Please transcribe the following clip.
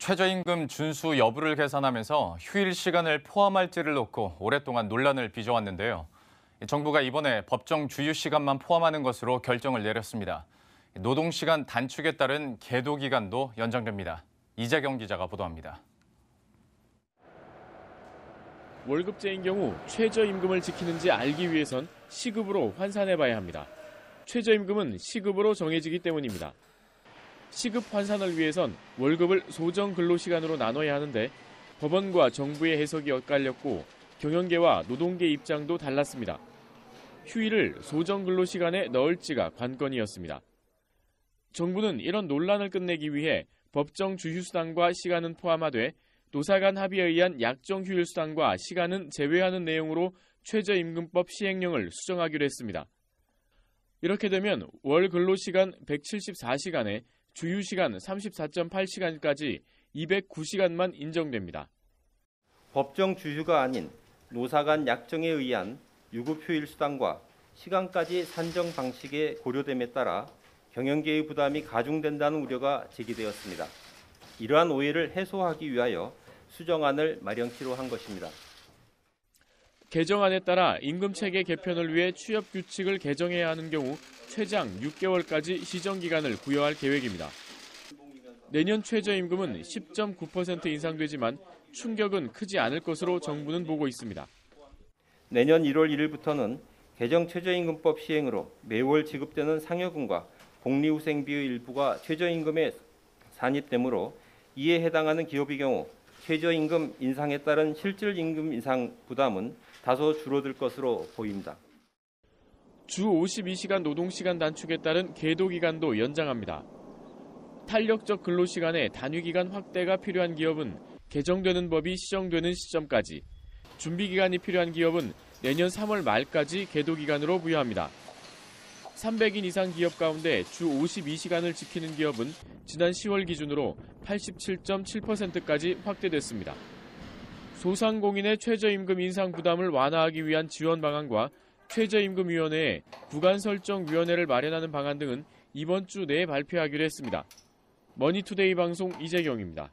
최저임금 준수 여부를 계산하면서 휴일 시간을 포함할지를 놓고 오랫동안 논란을 빚어왔는데요. 정부가 이번에 법정 주휴 시간만 포함하는 것으로 결정을 내렸습니다. 노동시간 단축에 따른 계도 기간도 연장됩니다. 이재경 기자가 보도합니다. 월급제인 경우 최저임금을 지키는지 알기 위해선 시급으로 환산해봐야 합니다. 최저임금은 시급으로 정해지기 때문입니다. 시급 환산을 위해선 월급을 소정 근로시간으로 나눠야 하는데 법원과 정부의 해석이 엇갈렸고 경영계와 노동계 입장도 달랐습니다. 휴일을 소정 근로시간에 넣을지가 관건이었습니다. 정부는 이런 논란을 끝내기 위해 법정 주휴수당과 시간은 포함하되 노사 간 합의에 의한 약정 휴일수당과 시간은 제외하는 내용으로 최저임금법 시행령을 수정하기로 했습니다. 이렇게 되면 월 근로시간 174시간에 주휴시간 34.8시간까지 209시간만 인정됩니다. 법정 주휴가 아닌 노사 간 약정에 의한 유급휴일 수당과 시간까지 산정 방식의 고려됨에 따라 경영계의 부담이 가중된다는 우려가 제기되었습니다. 이러한 오해를 해소하기 위하여 수정안을 마련키로 한 것입니다. 개정안에 따라 임금체계 개편을 위해 취업 규칙을 개정해야 하는 경우 최장 6개월까지 시정기간을 부여할 계획입니다. 내년 최저임금은 10.9% 인상되지만 충격은 크지 않을 것으로 정부는 보고 있습니다. 내년 1월 1일부터는 개정 최저임금법 시행으로 매월 지급되는 상여금과 복리후생비의 일부가 최저임금에 산입되므로 이에 해당하는 기업의 경우 최저임금 인상에 따른 실질 임금 인상 부담은 다소 줄어들 것으로 보입니다. 주 52시간 노동시간 단축에 따른 계도 기간도 연장합니다. 탄력적 근로시간의 단위기간 확대가 필요한 기업은 개정되는 법이 시정되는 시점까지, 준비기간이 필요한 기업은 내년 3월 말까지 계도 기간으로 부여합니다. 300인 이상 기업 가운데 주 52시간을 지키는 기업은 지난 10월 기준으로 87.7%까지 확대됐습니다. 소상공인의 최저임금 인상 부담을 완화하기 위한 지원 방안과 최저임금위원회에 구간설정위원회를 마련하는 방안 등은 이번 주 내에 발표하기로 했습니다. 머니투데이 방송 이재경입니다.